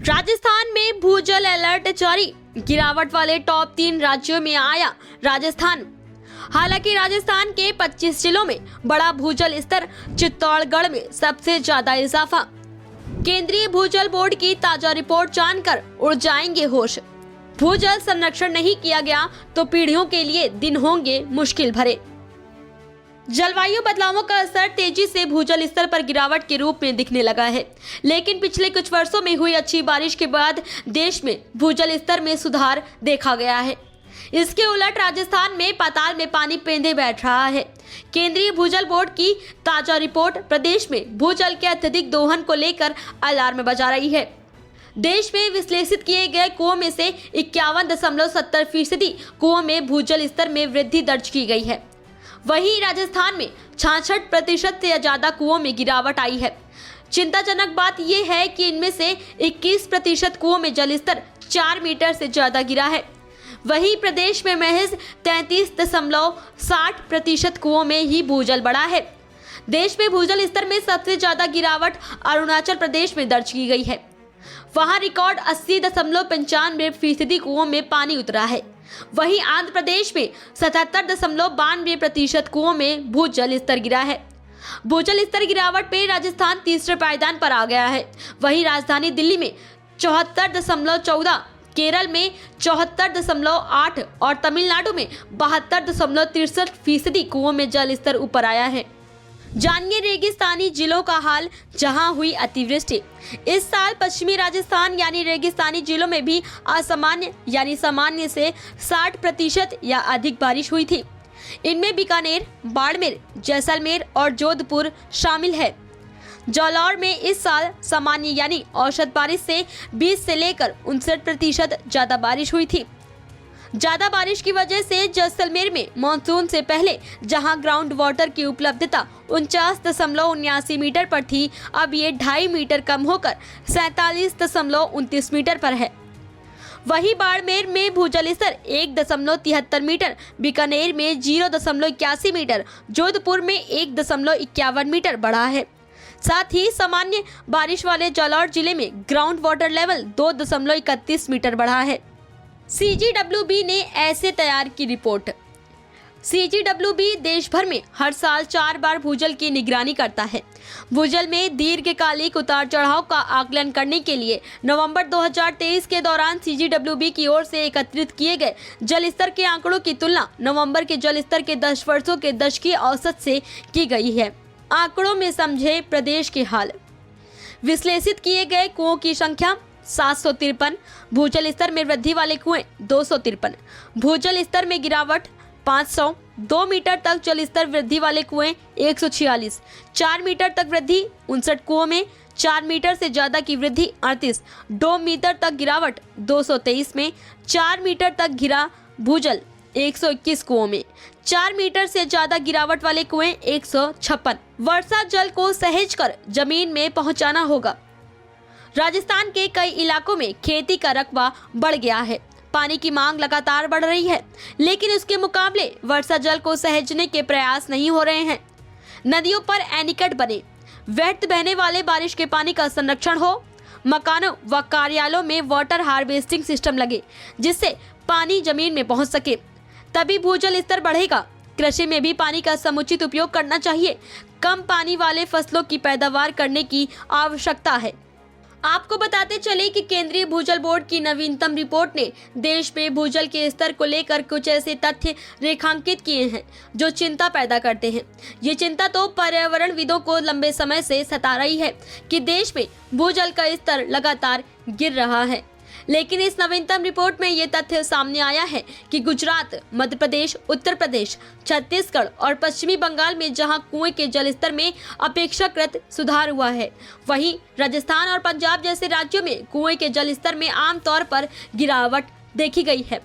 राजस्थान में भूजल अलर्ट जारी, गिरावट वाले टॉप 3 राज्यों में आया राजस्थान। हालांकि राजस्थान के 25 जिलों में बड़ा भूजल स्तर, चित्तौड़गढ़ में सबसे ज्यादा इजाफा। केंद्रीय भूजल बोर्ड की ताजा रिपोर्ट जानकर उड़ जाएंगे होश। भूजल संरक्षण नहीं किया गया तो पीढ़ियों के लिए दिन होंगे मुश्किल भरे। जलवायु बदलावों का असर तेजी से भूजल स्तर पर गिरावट के रूप में दिखने लगा है, लेकिन पिछले कुछ वर्षों में हुई अच्छी बारिश के बाद देश में भूजल स्तर में सुधार देखा गया है। इसके उलट राजस्थान में पाताल में पानी पेंदे बैठ रहा है। केंद्रीय भूजल बोर्ड की ताजा रिपोर्ट प्रदेश में भूजल के अत्यधिक दोहन को लेकर अलार्म बजा रही है। देश में विश्लेषित किए गए कुओं में से 51.70% कुओं में भूजल स्तर में वृद्धि दर्ज की गई है। वहीं राजस्थान में 66% से ज्यादा कुओं में गिरावट आई है। चिंताजनक बात यह है कि इनमें से 21% कुओं में जलस्तर 4 मीटर से ज्यादा गिरा है। वहीं प्रदेश में महज 33.60% कुओं में ही भूजल बढ़ा है। देश में भूजल स्तर में सबसे ज्यादा गिरावट अरुणाचल प्रदेश में दर्ज की गई है। वहां रिकॉर्ड 80.95% कुओं में पानी उतरा है। वहीं आंध्र प्रदेश में 77.92% कुओं में भूजल स्तर गिरा है। भूजल स्तर गिरावट में राजस्थान तीसरे पायदान पर आ गया है। वहीं राजधानी दिल्ली में 74.14, केरल में 74.8 और तमिलनाडु में 72.63% कुओं में जल स्तर ऊपर आया है। जानिए रेगिस्तानी जिलों का हाल, जहां हुई अतिवृष्टि। इस साल पश्चिमी राजस्थान यानी रेगिस्तानी जिलों में भी असामान्य यानी सामान्य से 60% या अधिक बारिश हुई थी। इनमें बीकानेर, बाड़मेर, जैसलमेर और जोधपुर शामिल है। जालौर में इस साल सामान्य यानी औसत बारिश से 20 से लेकर 59% ज्यादा बारिश हुई थी। ज्यादा बारिश की वजह से जैसलमेर में मानसून से पहले जहां ग्राउंड वाटर की उपलब्धता 49.79 मीटर पर थी, अब ये 2.5 मीटर कम होकर 47.29 मीटर पर है। वहीं बाड़मेर में भूजल स्तर 1.73 मीटर, बीकानेर में 0.81 मीटर, जोधपुर में 1.51 मीटर बढ़ा है। साथ ही सामान्य बारिश वाले जालौर जिले में ग्राउंड वाटर लेवल 2.31 मीटर बढ़ा है। CGWB ने ऐसे तैयार की रिपोर्ट। CGWB देश भर में हर साल 4 बार भूजल की निगरानी करता है। भूजल में दीर्घकालिक उतार चढ़ाव का आकलन करने के लिए नवंबर 2023 के दौरान CGWB की ओर से एकत्रित किए गए जल स्तर के आंकड़ों की तुलना नवंबर के जल स्तर के 10 वर्षों के दशकीय औसत से की गई है। आंकड़ों में समझे प्रदेश के हाल। विश्लेषित किए गए कुओं की संख्या 753, भूजल स्तर में वृद्धि वाले कुएं 253, भूजल स्तर में गिरावट 500, 2 मीटर तक जल स्तर वृद्धि वाले कुएं 146, 4 मीटर तक वृद्धि 59 कुओं में, 4 मीटर से ज्यादा की वृद्धि 38, 2 मीटर तक गिरावट 223 में, 4 मीटर तक गिरा भूजल 121 कुओं में, 4 मीटर से ज्यादा गिरावट वाले कुएं 156। वर्षा जल को सहेज कर जमीन में पहुंचाना होगा। राजस्थान के कई इलाकों में खेती का रकबा बढ़ गया है। पानी की मांग लगातार बढ़ रही है, लेकिन उसके मुकाबले वर्षा जल को सहेजने के प्रयास नहीं हो रहे हैं। नदियों पर एनीकट बने, व्यर्थ बहने वाले बारिश के पानी का संरक्षण हो, मकानों व कार्यालयों में वाटर हार्वेस्टिंग सिस्टम लगे, जिससे पानी जमीन में पहुंच सके, तभी भूजल स्तर बढ़ेगा। कृषि में भी पानी का समुचित उपयोग करना चाहिए। कम पानी वाले फसलों की पैदावार करने की आवश्यकता है। आपको बताते चले कि केंद्रीय भूजल बोर्ड की नवीनतम रिपोर्ट ने देश में भूजल के स्तर को लेकर कुछ ऐसे तथ्य रेखांकित किए हैं जो चिंता पैदा करते हैं। ये चिंता तो पर्यावरणविदों को लंबे समय से सता रही है कि देश में भूजल का स्तर लगातार गिर रहा है, लेकिन इस नवीनतम रिपोर्ट में ये तथ्य सामने आया है कि गुजरात, मध्य प्रदेश, उत्तर प्रदेश, छत्तीसगढ़ और पश्चिमी बंगाल में जहां कुएं के जलस्तर में अपेक्षाकृत सुधार हुआ है, वहीं राजस्थान और पंजाब जैसे राज्यों में कुएं के जलस्तर में आमतौर पर गिरावट देखी गई है।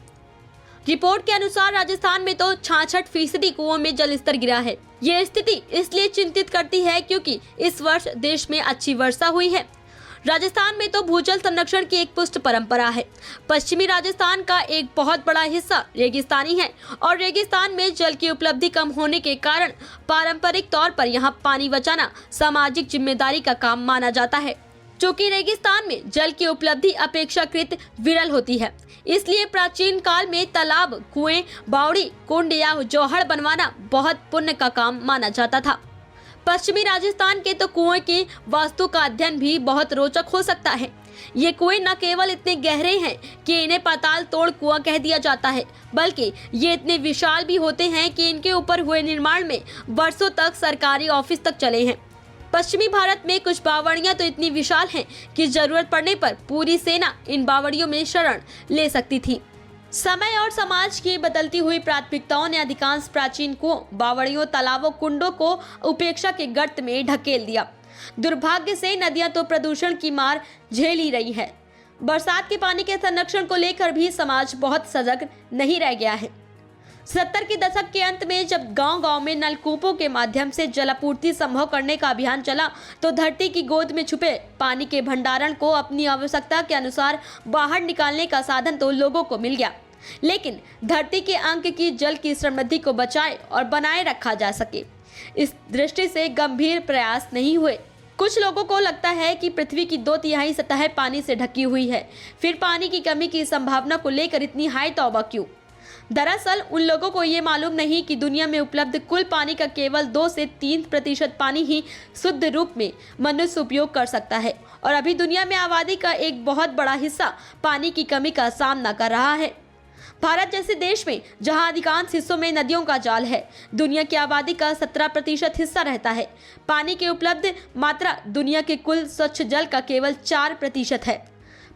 रिपोर्ट के अनुसार राजस्थान में तो 66% कुओं में जलस्तर गिरा है। ये स्थिति इसलिए चिंतित करती है क्योंकि इस वर्ष देश में अच्छी वर्षा हुई है। राजस्थान में तो भूजल संरक्षण की एक पुष्ट परंपरा है। पश्चिमी राजस्थान का एक बहुत बड़ा हिस्सा रेगिस्तानी है और रेगिस्तान में जल की उपलब्धि कम होने के कारण पारंपरिक तौर पर यहाँ पानी बचाना सामाजिक जिम्मेदारी का काम माना जाता है। चूंकि रेगिस्तान में जल की उपलब्धि अपेक्षाकृत विरल होती है, इसलिए प्राचीन काल में तालाब, कुएं, बावड़ी, कुंड या जौहड़ बनवाना बहुत पुण्य का काम माना जाता था। पश्चिमी राजस्थान के तो कुएं की वास्तु का अध्ययन भी बहुत रोचक हो सकता है। ये कुएं न केवल इतने गहरे हैं कि इन्हें पाताल तोड़ कुआं कह दिया जाता है, बल्कि ये इतने विशाल भी होते हैं कि इनके ऊपर हुए निर्माण में वर्षों तक सरकारी ऑफिस तक चले हैं। पश्चिमी भारत में कुछ बावड़ियां तो इतनी विशाल हैं कि जरूरत पड़ने पर पूरी सेना इन बावड़ियों में शरण ले सकती थी। समय और समाज की बदलती हुई प्राथमिकताओं ने अधिकांश प्राचीन कुओं, बावड़ियों, तालाबों, कुंडों को उपेक्षा के गर्त में ढकेल दिया। दुर्भाग्य से नदियां तो प्रदूषण की मार झेल ही रही है। बरसात के पानी के संरक्षण को लेकर भी समाज बहुत सजग नहीं रह गया है। 70 के दशक के अंत में जब गांव-गांव में नलकूपों के माध्यम से जलापूर्ति संभव करने का अभियान चला, तो धरती की गोद में छुपे पानी के भंडारण को अपनी आवश्यकता के अनुसार बाहर निकालने का साधन तो लोगों को मिल गया, लेकिन धरती के अंक की जल की समृद्धि को बचाए और बनाए रखा जा सके, इस दृष्टि से गंभीर प्रयास नहीं हुए। कुछ लोगों को लगता है कि पृथ्वी की 2/3 सतह पानी से ढकी हुई है, फिर पानी की कमी की संभावना को लेकर इतनी हाय तौबा क्यों? दरअसल उन लोगों को ये मालूम नहीं कि दुनिया में उपलब्ध कुल पानी का केवल 2 से 3% पानी ही शुद्ध रूप में मनुष्य उपयोग कर सकता है, और अभी दुनिया में आबादी का एक बहुत बड़ा हिस्सा पानी की कमी का सामना कर रहा है। भारत जैसे देश में जहां अधिकांश हिस्सों में नदियों का जाल है, दुनिया की आबादी का 17% हिस्सा रहता है। पानी की उपलब्ध मात्रा दुनिया के कुल स्वच्छ जल का केवल 4% है।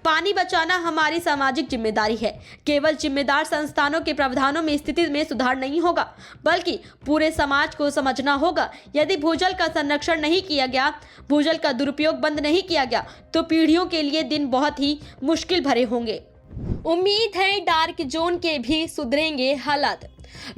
पानी बचाना हमारी सामाजिक जिम्मेदारी है। केवल जिम्मेदार संस्थानों के प्रावधानों में स्थिति में सुधार नहीं होगा, बल्कि पूरे समाज को समझना होगा। यदि भूजल का संरक्षण नहीं किया गया, भूजल का दुरुपयोग बंद नहीं किया गया, तो पीढ़ियों के लिए दिन बहुत ही मुश्किल भरे होंगे। उम्मीद है डार्क जोन के भी सुधरेंगे हालात।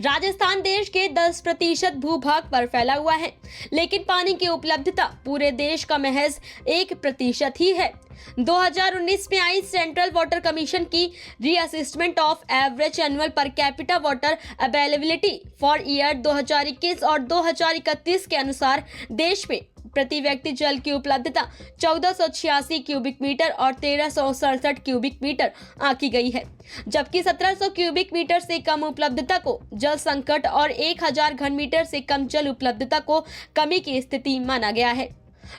राजस्थान देश के 10% भूभाग पर फैला हुआ है, लेकिन पानी की उपलब्धता पूरे देश का महज 1% ही है। 2019 में आई सेंट्रल वाटर कमीशन की reassessment of average annual per capita water availability for year 2021 और 2031 के अनुसार देश में प्रति व्यक्ति जल की उपलब्धता 1486 क्यूबिक मीटर और 1367 क्यूबिक मीटर आंकी गई है, जबकि 1700 क्यूबिक मीटर से कम उपलब्धता को जल संकट और 1000 घन मीटर से कम जल उपलब्धता को कमी की स्थिति माना गया है।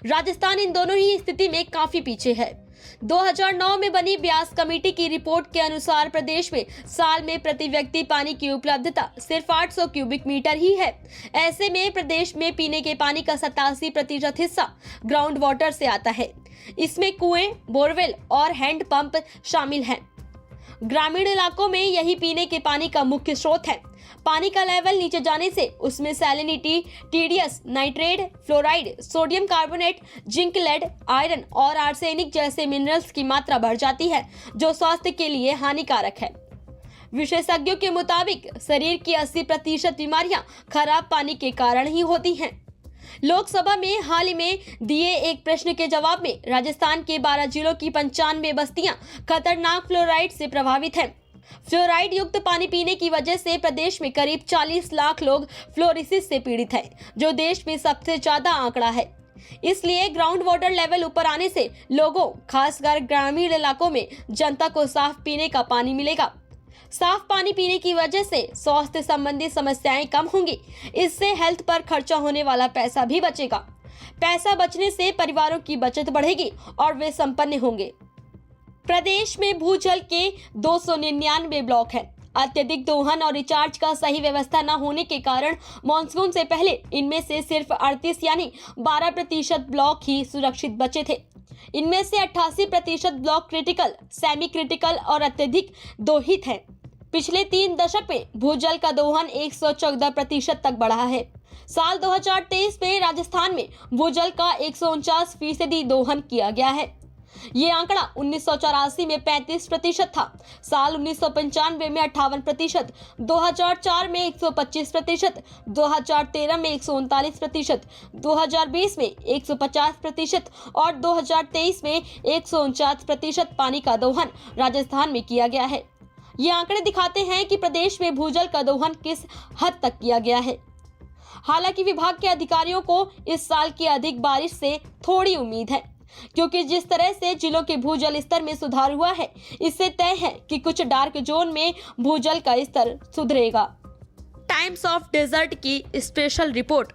राजस्थान इन दोनों ही स्थिति में काफी पीछे है। 2009 में बनी व्यास कमेटी की रिपोर्ट के अनुसार प्रदेश में साल में प्रति व्यक्ति पानी की उपलब्धता सिर्फ 800 क्यूबिक मीटर ही है। ऐसे में प्रदेश में पीने के पानी का 87% हिस्सा ग्राउंड वाटर से आता है। इसमें कुएं, बोरवेल और हैंड पंप शामिल हैं। ग्रामीण इलाकों में यही पीने के पानी का मुख्य स्रोत है। पानी का लेवल नीचे जाने से उसमें salinity, TDS, nitrate, fluoride, sodium carbonate, zinc, lead, iron और आर्सेनिक जैसे मिनरल्स की मात्रा बढ़ जाती है, जो स्वास्थ्य के लिए हानिकारक है। विशेषज्ञों के मुताबिक शरीर की 80% बीमारियां खराब पानी के कारण ही होती हैं। लोकसभा में हाल ही में दिए एक प्रश्न के जवाब में राजस्थान के 12 जिलों की 95 बस्तियां खतरनाक फ्लोराइड से प्रभावित हैं। फ्लोराइड युक्त पानी पीने की वजह से प्रदेश में करीब 40 लाख लोग फ्लोरोसिस से पीड़ित हैं, जो देश में सबसे ज्यादा आंकड़ा है। इसलिए ग्राउंड वाटर लेवल ऊपर आने से लोगों, खासकर ग्रामीण इलाकों में जनता को साफ पीने का पानी मिलेगा। साफ पानी पीने की वजह से स्वास्थ्य संबंधी समस्याएं कम होंगी। इससे हेल्थ पर खर्चा होने वाला पैसा भी बचेगा। पैसा बचने से परिवारों की बचत बढ़ेगी और वे संपन्न होंगे। प्रदेश में भूजल के 299 ब्लॉक हैं। अत्यधिक दोहन और रिचार्ज का सही व्यवस्था न होने के कारण मानसून से पहले इनमें से सिर्फ 38 यानी 12% ब्लॉक ही सुरक्षित बचे थे। इनमें से 88% ब्लॉक क्रिटिकल, सेमी क्रिटिकल और अत्यधिक दोहित हैं। पिछले 3 दशक में भूजल का दोहन 114% तक बढ़ा है। साल 2023 में राजस्थान में भूजल का 149% दोहन किया गया है। ये आंकड़ा 1984 में 35% था, साल 1995 में 58%, 2004 में 125%, 2013 में 139%, 2020 में 150% और 2023 में 149% पानी का दोहन राजस्थान में किया गया है। ये आंकड़े दिखाते हैं कि प्रदेश में भूजल का दोहन किस हद तक किया गया है। हालांकि विभाग के अधिकारियों को इस साल की अधिक बारिश से थोड़ी उम्मीद है। क्योंकि जिस तरह से जिलों के भूजल स्तर में सुधार हुआ है, इससे तय है कि कुछ डार्क जोन में भूजल का स्तर सुधरेगा। टाइम्स ऑफ डेजर्ट की स्पेशल रिपोर्ट।